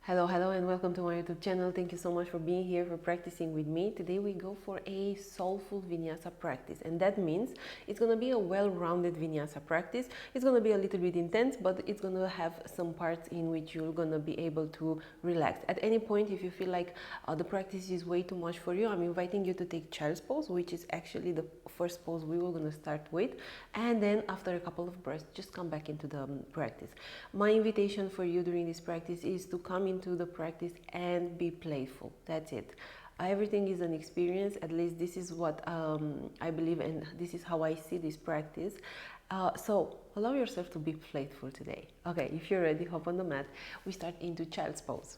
Hello, and welcome to my YouTube channel. Thank you so much for being here, for practicing with me. Today we go for a soulful vinyasa practice, and that means it's going to be a well-rounded vinyasa practice. It's going to be a little bit intense, but it's going to have some parts in which you're going to be able to relax. At any point, if you feel like the practice is way too much for you, I'm inviting you to take child's pose, which is actually the first pose we were going to start with, and then after a couple of breaths, just come back into the practice. My invitation for you during this practice is to come into the practice and be playful. That's it. Everything is an experience. At least this is what I believe, and this is how I see this practice. So allow yourself to be playful today. Okay, if you're ready, hop on the mat. We start into child's pose.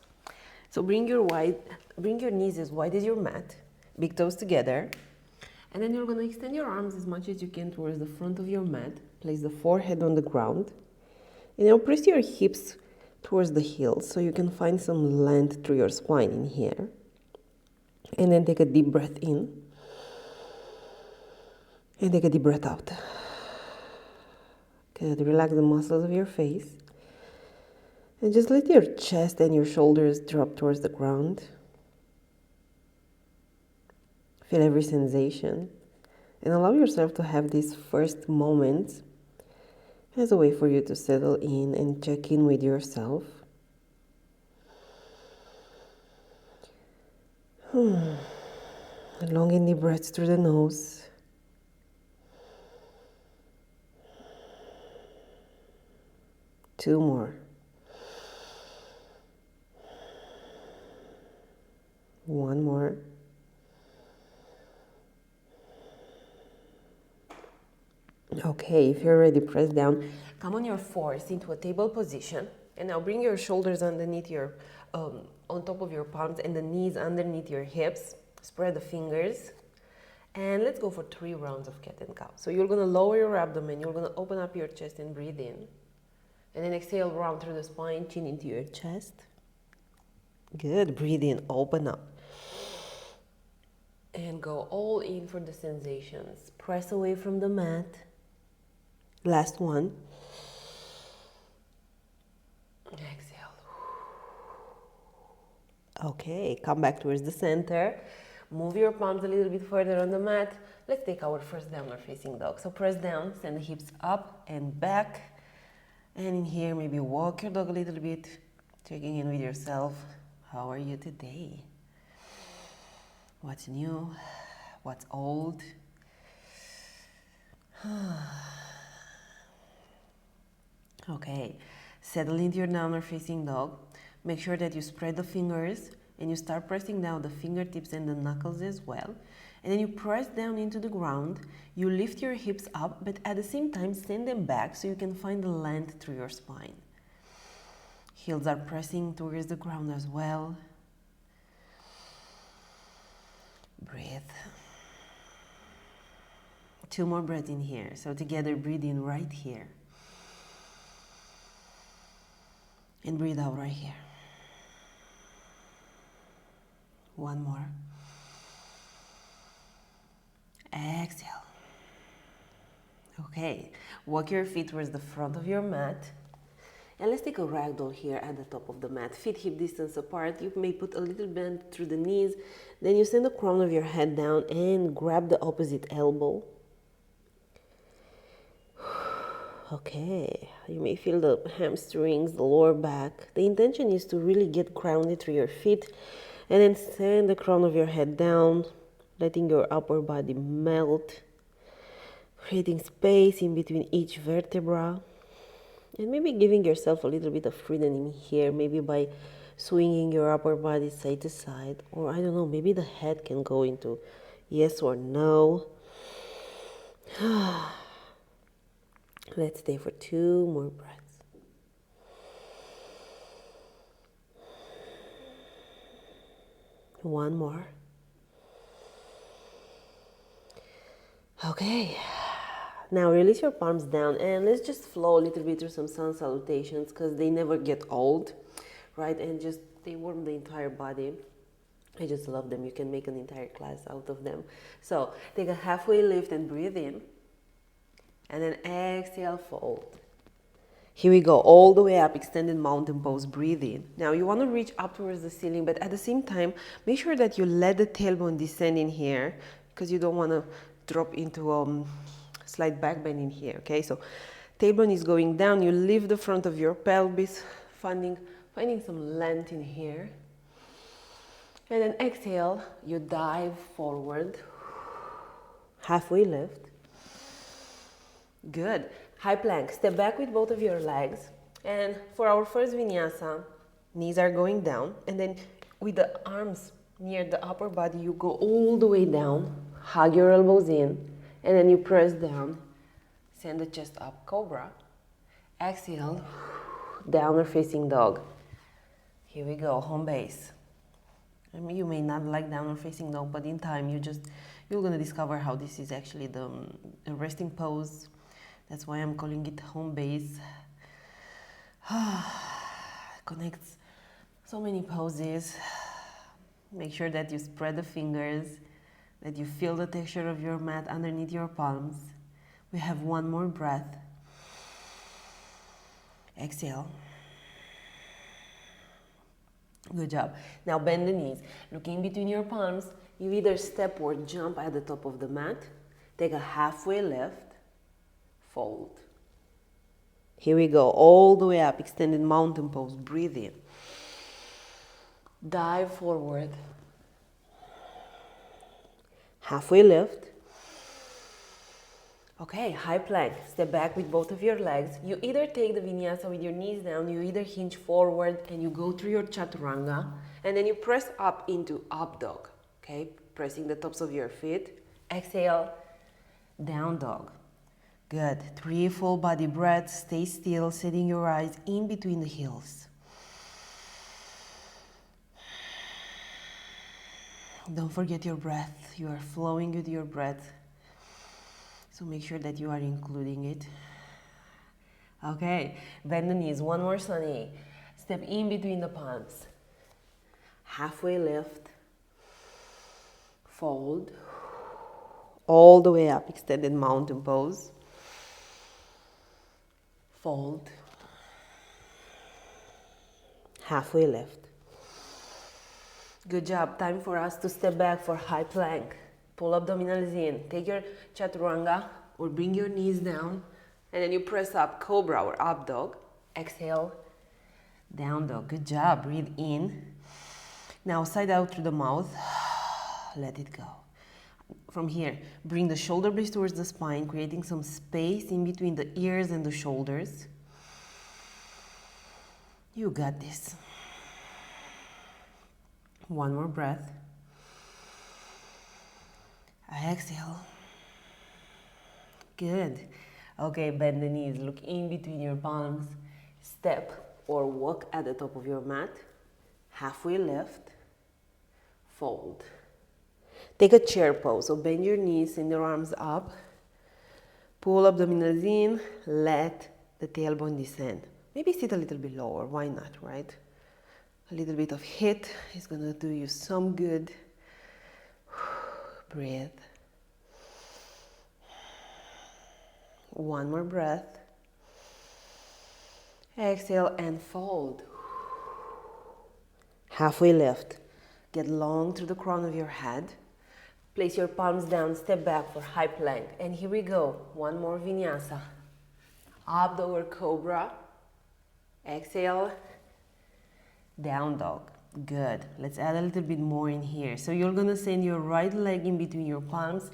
So bring your knees as wide as your mat, big toes together, and then you're going to extend your arms as much as you can towards the front of your mat. Place the forehead on the ground. And now press your hips towards the heels so you can find some length through your spine in here. And then take a deep breath in. And take a deep breath out. Good. Relax the muscles of your face. And just let your chest and your shoulders drop towards the ground. Feel every sensation. And allow yourself to have these first moments as a way for you to settle in and check in with yourself. Long and deep breaths through the nose. Two more. One more. Okay, if you're ready, press down. Come on your fours into a table position. And now bring your shoulders underneath your, on top of your palms and the knees underneath your hips. Spread the fingers. And let's go for 3 rounds of cat and cow. So you're going to lower your abdomen. You're going to open up your chest and breathe in. And then exhale, round through the spine, chin into your chest. Good. Breathe in, open up. And go all in for the sensations. Press away from the mat. Last one. Exhale. Okay, come back towards the center. Move your palms a little bit further on the mat. Let's take our first downward facing dog. So press down, send the hips up and back. And in here, maybe walk your dog a little bit, checking in with yourself. How are you today? What's new? What's old? Okay, settle into your downward facing dog. Make sure that you spread the fingers and you start pressing down the fingertips and the knuckles as well. And then you press down into the ground. You lift your hips up, but at the same time send them back so you can find the length through your spine. Heels are pressing towards the ground as well. Breathe. 2 more breaths in here. So together, breathe in right here. And breathe out right here. 1 more. Exhale. Okay, walk your feet towards the front of your mat. And let's take a ragdoll here at the top of the mat. Feet hip distance apart. You may put a little bend through the knees. Then you send the crown of your head down and grab the opposite elbow. Okay, you may feel the hamstrings, the lower back. The intention is to really get grounded through your feet and then send the crown of your head down, letting your upper body melt, creating space in between each vertebra, and maybe giving yourself a little bit of freedom in here, maybe by swinging your upper body side to side, or I don't know, maybe the head can go into yes or no. Let's stay for 2 more breaths. One more. Okay. Now release your palms down and let's just flow a little bit through some sun salutations because they never get old, right? And just they warm the entire body. I just love them. You can make an entire class out of them. So take a halfway lift and breathe in. And then exhale, fold. Here we go, all the way up, extended mountain pose, breathe in. Now you want to reach up towards the ceiling, but at the same time, make sure that you let the tailbone descend in here, because you don't want to drop into slight back bend in here, okay? So tailbone is going down, you lift the front of your pelvis, finding some length in here. And then exhale, you dive forward, halfway lift. Good. High plank, step back with both of your legs. And for our first vinyasa, knees are going down. And then with the arms near the upper body, you go all the way down, hug your elbows in, and then you press down. Send the chest up, cobra. Exhale, downward facing dog. Here we go, home base. I mean, you may not like downward facing dog, but in time you're gonna discover how this is actually the resting pose. That's why I'm calling it home base. Connects so many poses. Make sure that you spread the fingers, that you feel the texture of your mat underneath your palms. We have one more breath. Exhale. Good job. Now bend the knees. Look in between your palms. You either step or jump at the top of the mat. Take a halfway lift. Fold. Here we go, all the way up, extended mountain pose, breathe in. Dive forward. Halfway lift. Okay, high plank, step back with both of your legs. You either take the vinyasa with your knees down, you either hinge forward and you go through your chaturanga, and then you press up into up dog, okay? Pressing the tops of your feet. Exhale, down dog. Good. 3 full body breaths. Stay still, setting your eyes in between the heels. Don't forget your breath. You are flowing with your breath. So make sure that you are including it. Okay. Bend the knees. One more sunny. Step in between the palms. Halfway lift. Fold. All the way up. Extended mountain pose. Fold. Halfway lift. Good job. Time for us to step back for high plank. Pull abdominals in. Take your chaturanga or bring your knees down. And then you press up, cobra or up dog. Exhale, down dog. Good job. Breathe in. Now side out through the mouth. Let it go. From here, bring the shoulder blades towards the spine, creating some space in between the ears and the shoulders. You got this. One more breath. Exhale. Good. Okay, bend the knees. Look in between your palms. Step or walk at the top of your mat. Halfway lift. Fold. Take a chair pose. So bend your knees, send your arms up. Pull abdominals in. Let the tailbone descend. Maybe sit a little bit lower. Why not, right? A little bit of HIIT is going to do you some good. Breathe. One more breath. Exhale and fold. Halfway lift. Get long through the crown of your head. Place your palms down, step back for high plank. And here we go. One more vinyasa. Up dog or cobra. Exhale. Down dog. Good. Let's add a little bit more in here. So you're going to send your right leg in between your palms.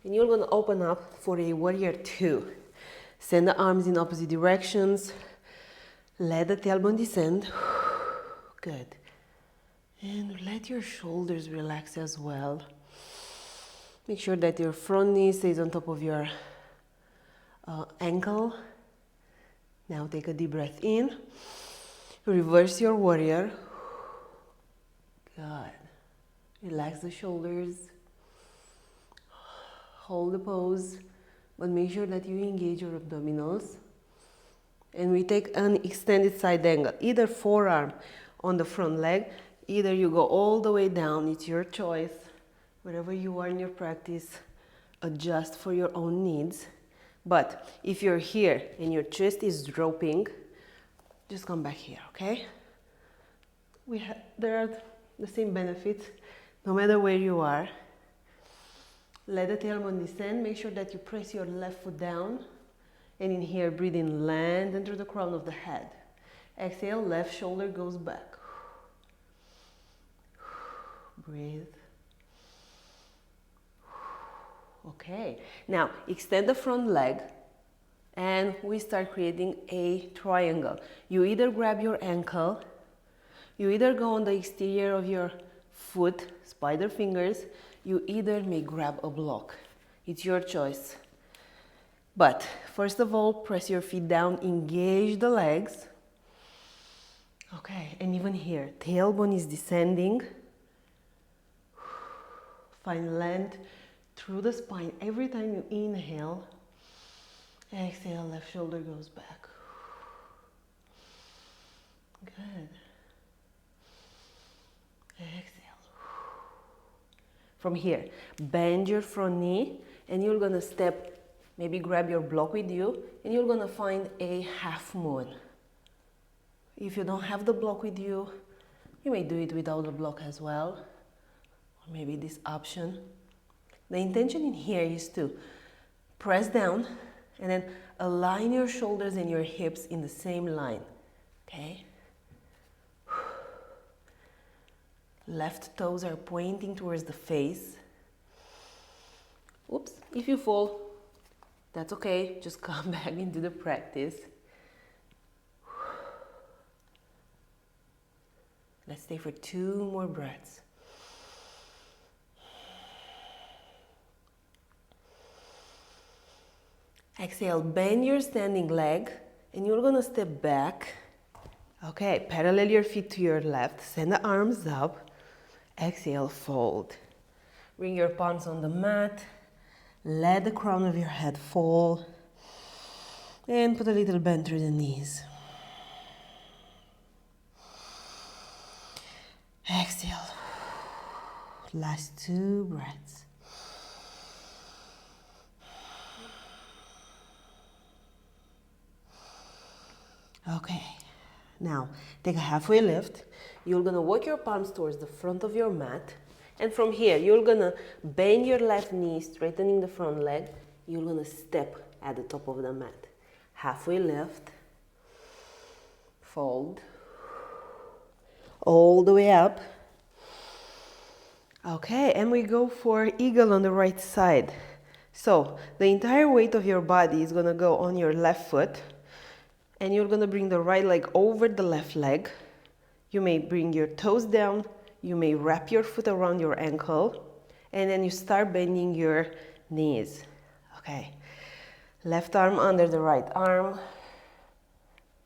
And you're going to open up for a warrior 2. Send the arms in opposite directions. Let the tailbone descend. Good. And let your shoulders relax as well. Make sure that your front knee stays on top of your ankle. Now take a deep breath in. Reverse your warrior. Good. Relax the shoulders. Hold the pose, but make sure that you engage your abdominals. And we take an extended side angle, either forearm on the front leg, either you go all the way down, it's your choice. Wherever you are in your practice, adjust for your own needs. But if you're here and your chest is dropping, just come back here, okay? There are the same benefits no matter where you are. Let the tailbone descend. Make sure that you press your left foot down. And in here, breathe in, land under the crown of the head. Exhale, left shoulder goes back. Breathe. Okay, now extend the front leg and we start creating a triangle. You either grab your ankle, you either go on the exterior of your foot, spider fingers, you either may grab a block. It's your choice. But first of all, press your feet down, engage the legs. Okay, and even here, tailbone is descending. Find length through the spine. Every time you inhale, exhale, left shoulder goes back. Good. Exhale. From here, bend your front knee and you're gonna step, maybe grab your block with you and you're gonna find a half moon. If you don't have the block with you, you may do it without the block as well. Or maybe this option. The intention in here is to press down and then align your shoulders and your hips in the same line, okay? Left toes are pointing towards the face. Oops, if you fall, that's okay, just come back into the practice. Let's stay for 2 more breaths. Exhale, bend your standing leg and you're gonna step back. Okay, parallel your feet to your left, send the arms up. Exhale, fold. Bring your palms on the mat. Let the crown of your head fall. And put a little bend through the knees. Exhale. Last 2 breaths. Okay, now take a halfway lift. You're gonna walk your palms towards the front of your mat. And from here, you're gonna bend your left knee, straightening the front leg. You're gonna step at the top of the mat. Halfway lift. Fold. All the way up. Okay, and we go for eagle on the right side. So the entire weight of your body is gonna go on your left foot. And you're gonna bring the right leg over the left leg. You may bring your toes down. You may wrap your foot around your ankle. And then you start bending your knees. Okay. Left arm under the right arm.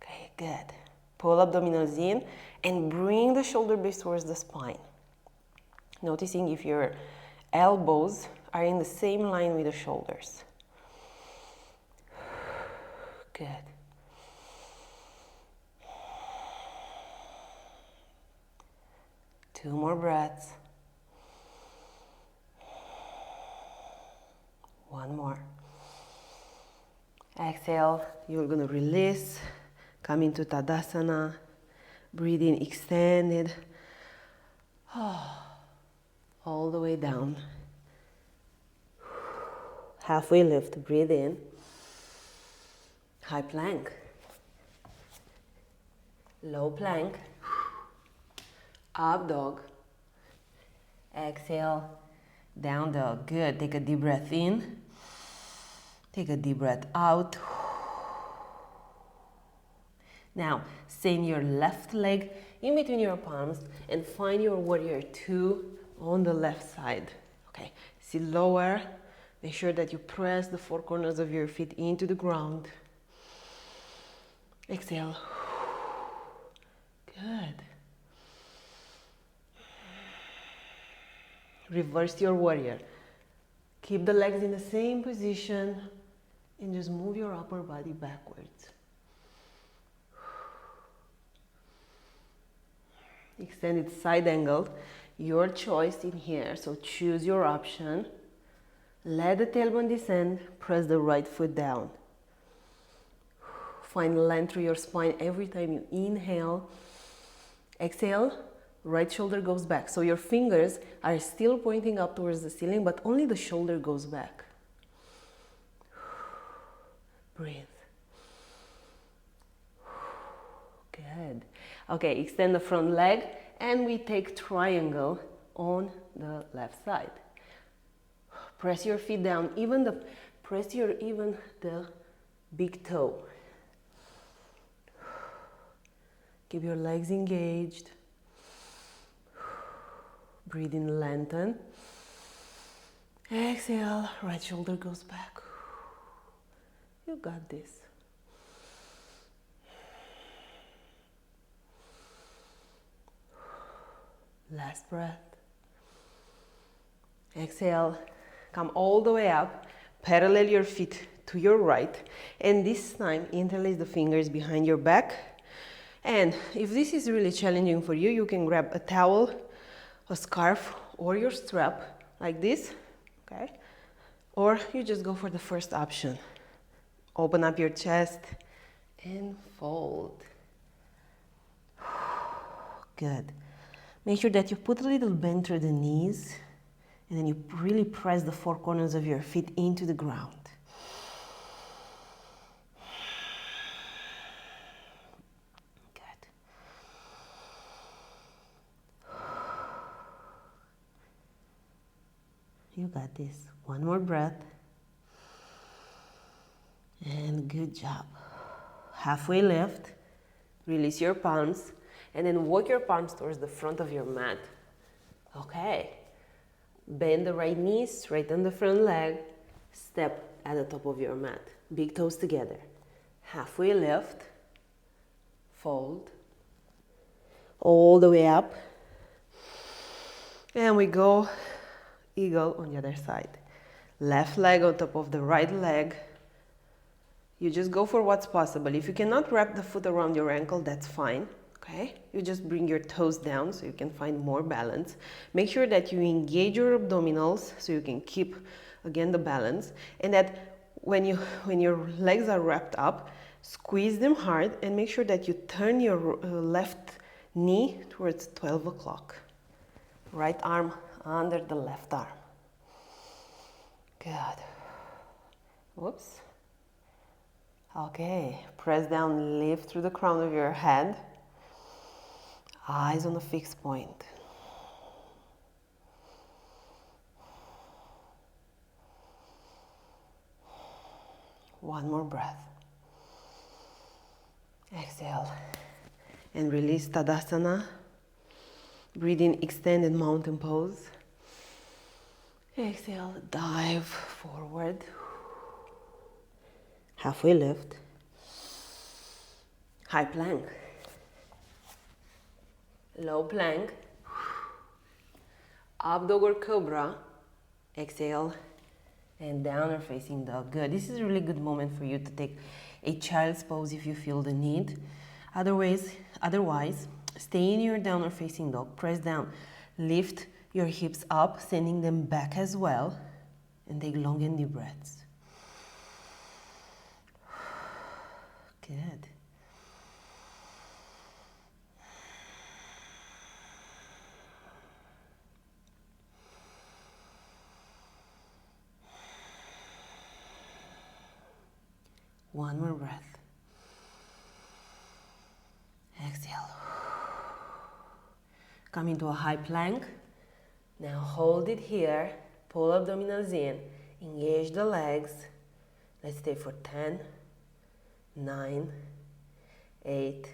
Okay, good. Pull abdominals in and bring the shoulder blades towards the spine. Noticing if your elbows are in the same line with the shoulders. Good. Two more breaths. One more. Exhale, you're going to release. Come into Tadasana. Breathe in, extended. All the way down. Halfway lift, breathe in. High plank. Low plank. Up dog. Exhale, down dog. Good. Take a deep breath in. Take a deep breath out. Now, send your left leg in between your palms and find your warrior 2 on the left side. Okay, sit lower. Make sure that you press the 4 corners of your feet into the ground. Exhale. Good. Reverse your warrior. Keep the legs in the same position and just move your upper body backwards. Extended side angle, your choice in here, so choose your option. Let the tailbone descend, press the right foot down. Find length through your spine every time you inhale. Exhale, right shoulder goes back. So your fingers are still pointing up towards the ceiling, but only the shoulder goes back. Breathe. Good. Okay, extend the front leg and we take triangle on the left side. Press your feet down, press the big toe. Keep your legs engaged. Breathe in, lengthen. Exhale, right shoulder goes back. You got this. Last breath. Exhale, come all the way up, parallel your feet to your right, and this time interlace the fingers behind your back. And if this is really challenging for you, you can grab a towel, a scarf, or your strap like this, okay? Or you just go for the first option. Open up your chest and fold. Good. Make sure that you put a little bend through the knees, and then you really press the four corners of your feet into the ground. Good. You got this. One more breath. And good job. Halfway lift. Release your palms. And then walk your palms towards the front of your mat. Okay. Bend the right knee, straighten the front leg. Step at the top of your mat. Big toes together. Halfway lift. Fold. All the way up. And we go eagle on the other side. Left leg on top of the right leg. You just go for what's possible. If you cannot wrap the foot around your ankle, that's fine. Okay? You just bring your toes down so you can find more balance. Make sure that you engage your abdominals so you can keep, again, the balance. And that when your legs are wrapped up, squeeze them hard and make sure that you turn your left knee towards 12 o'clock. Right arm under the left arm. Good. Whoops. Okay. Press down, lift through the crown of your head. Eyes on a fixed point. One more breath. Exhale. And release Tadasana. Breathe in extended mountain pose. Exhale, dive forward. Halfway lift. High plank. Low plank. Up dog or cobra. Exhale. And downward facing dog. Good. This is a really good moment for you to take a child's pose if you feel the need. Otherwise, stay in your downward facing dog. Press down. Lift your hips up, sending them back as well. And take long and deep breaths. Good. One more breath. Exhale. Come into a high plank. Now hold it here. Pull abdominals in. Engage the legs. Let's stay for 10, 9, 8,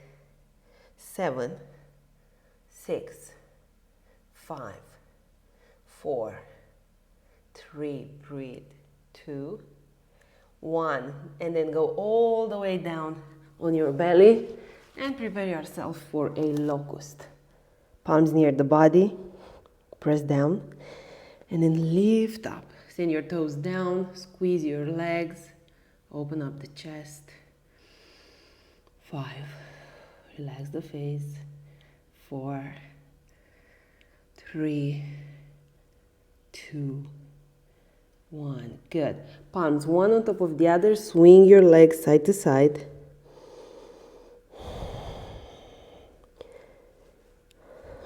7, 6, 5, 4, 3, breathe, 2, 1, and then go all the way down on your belly and prepare yourself for a locust. Palms near the body, press down, and then lift up. Send your toes down, squeeze your legs, open up the chest. 5, relax the face. 4, 3, 2, 1. Good. Palms one on top of the other. Swing your legs side to side.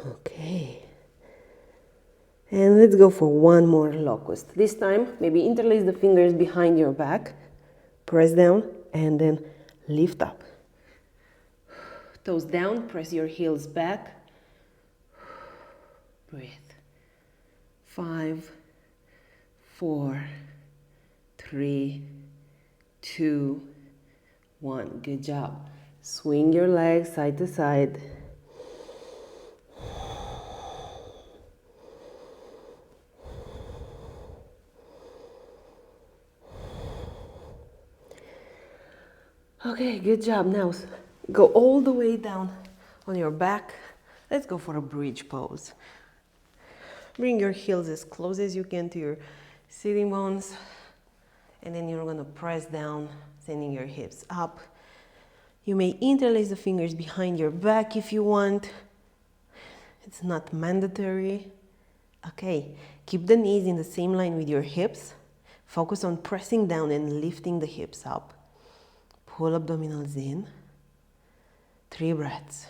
Okay. And let's go for one more locust. This time, maybe interlace the fingers behind your back. Press down and then lift up. Toes down, press your heels back. Breathe. 5, 4, 3, 2, 1. Good job. Swing your legs side to side. Okay, good job. Now go all the way down on your back. Let's go for a bridge pose. Bring your heels as close as you can to your sitting bones. And then you're going to press down, sending your hips up. You may interlace the fingers behind your back if you want. It's not mandatory. Okay, keep the knees in the same line with your hips. Focus on pressing down and lifting the hips up. Pull abdominals in. 3 breaths.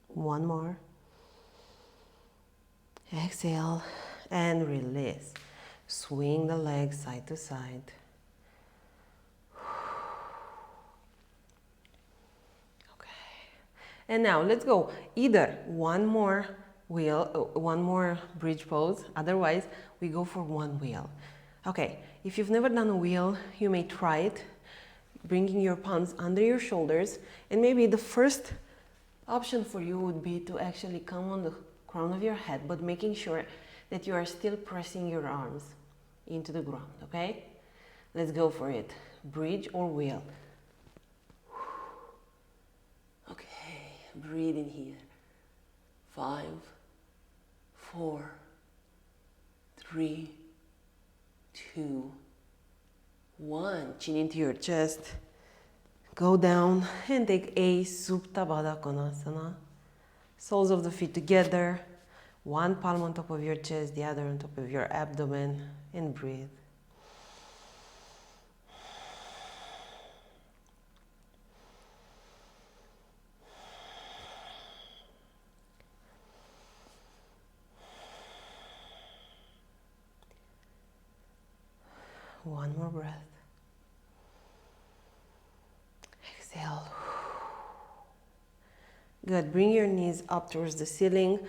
One more. Exhale and release. Swing the legs side to side. Okay. And now let's go either one more wheel, one more bridge pose. Otherwise, we go for one wheel. Okay. If you've never done a wheel, you may try it, bringing your palms under your shoulders, and maybe the first option for you would be to actually come on the crown of your head, but making sure that you are still pressing your arms into the ground, okay? Let's go for it. Bridge or wheel. Okay, breathe in here. 5, 4, 3, 2, 1. Chin into your chest. Go down and take a Supta Baddha Konasana. Soles of the feet together. One palm on top of your chest, the other on top of your abdomen. And breathe. One more breath. Exhale. Good. Bring your knees up towards the ceiling.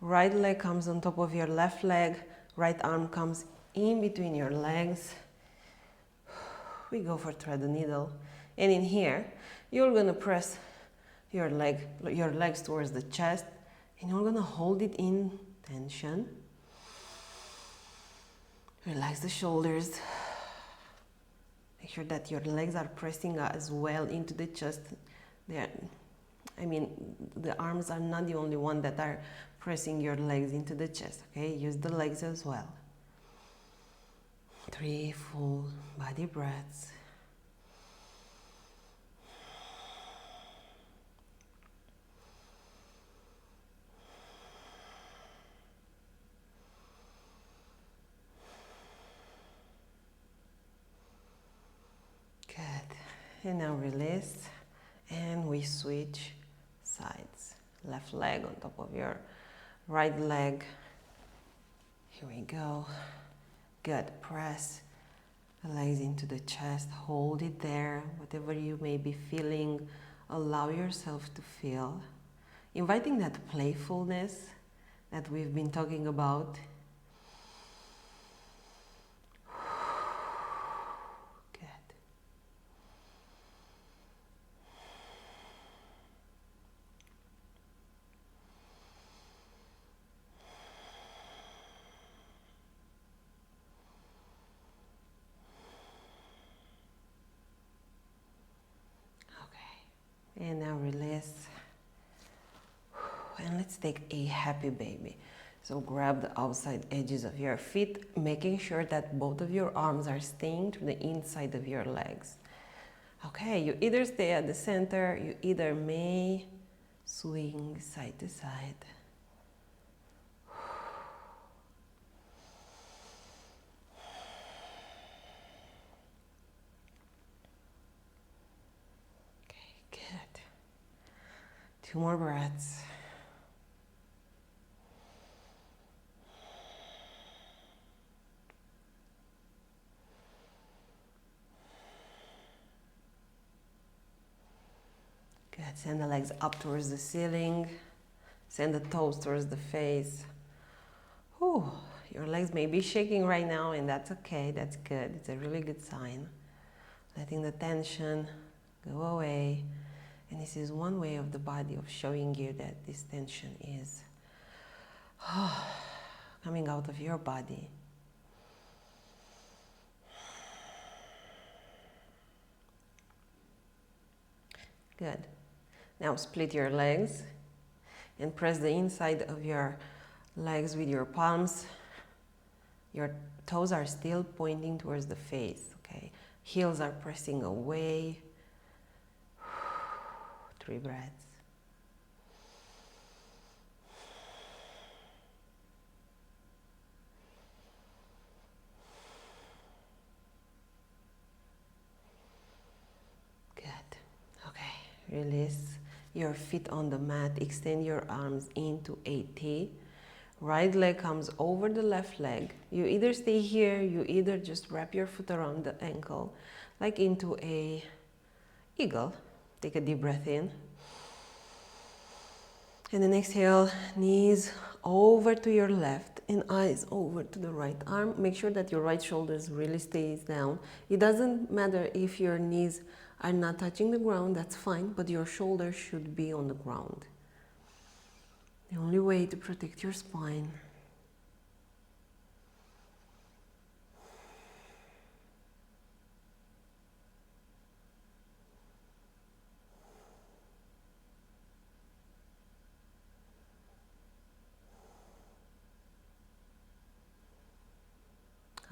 Right leg comes on top of your left leg. Right arm comes in between your legs. We go for thread the needle. And in here, you're going to press your legs towards the chest. And you're going to hold it in tension. Relax the shoulders. Make sure that your legs are pressing as well into the chest. The arms are not the only one that are pressing your legs into the chest, okay? Use the legs as well. 3 full body breaths. Good. And now release. And we switch sides. Left leg on top of your right leg. Here we go. Good. Press the legs into the chest. Hold it there. Whatever you may be feeling, allow yourself to feel. Inviting that playfulness that we've been talking about. And now release. And let's take a happy baby. So grab the outside edges of your feet, making sure that both of your arms are staying to the inside of your legs. Okay, you either stay at the center, you either may Swing side to side. Okay, good. 2 more breaths. Good. Send the legs up towards the ceiling. Send the toes towards the face. Whew. Your legs may be shaking right now, and that's okay. That's good. It's a really good sign. Letting the tension go away. And this is one way of the body of showing you that this tension is coming out of your body. Good. Now split your legs and press the inside of your legs with your palms. Your toes are still pointing towards the face, okay? Heels are pressing away. 3 breaths. Good. Okay, release your feet on the mat. Extend your arms into a T. Right leg comes over the left leg. You either stay here, you either just wrap your foot around the ankle, like into a eagle. Take a deep breath in. And then exhale, knees over to your left and eyes over to the right arm. Make sure that your right shoulders really stays down. It doesn't matter if your knees are not touching the ground, that's fine, but your shoulders should be on the ground. The only way to protect your spine.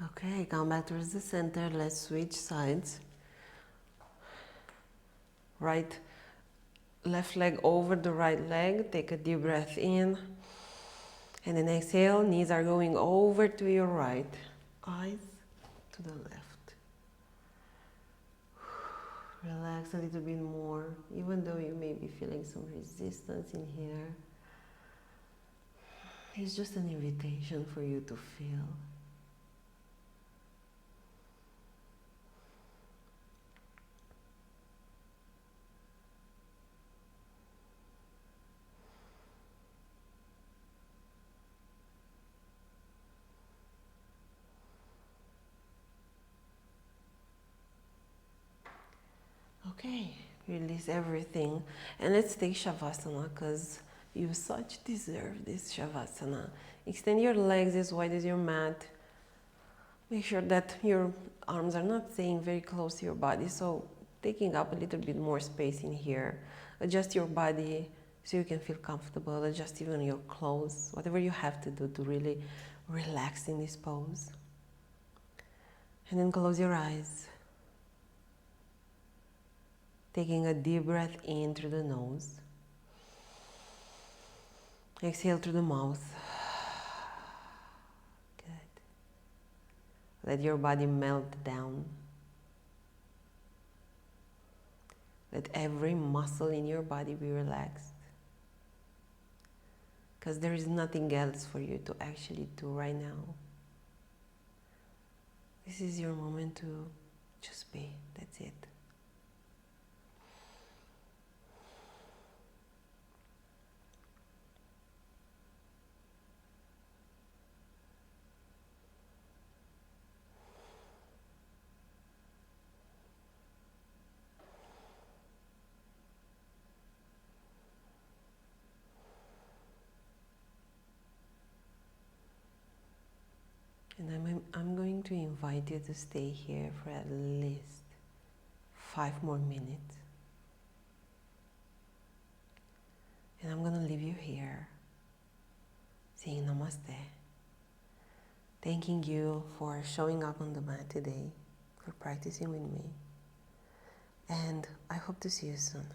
Okay, come back towards the center. Let's switch sides. Left leg over the right leg. Take a deep breath in. And then exhale, knees are going over to your right. Eyes to the left. Relax a little bit more, even though you may be feeling some resistance in here. It's just an invitation for you to feel. Okay, release everything and let's take Shavasana because you such deserve this Shavasana. Extend your legs as wide as your mat. Make sure that your arms are not staying very close to your body, so taking up a little bit more space in here. Adjust your body so you can feel comfortable. Adjust even your clothes, whatever you have to do to really relax in this pose. And then close your eyes. Taking a deep breath in through the nose. Exhale through the mouth. Good. Let your body melt down. Let every muscle in your body be relaxed. Because there is nothing else for you to actually do right now. This is your moment to just be. That's it. And I'm going to invite you to stay here for at least 5 more minutes. And I'm going to leave you here saying namaste. Thanking you for showing up on the mat today, for practicing with me. And I hope to see you soon.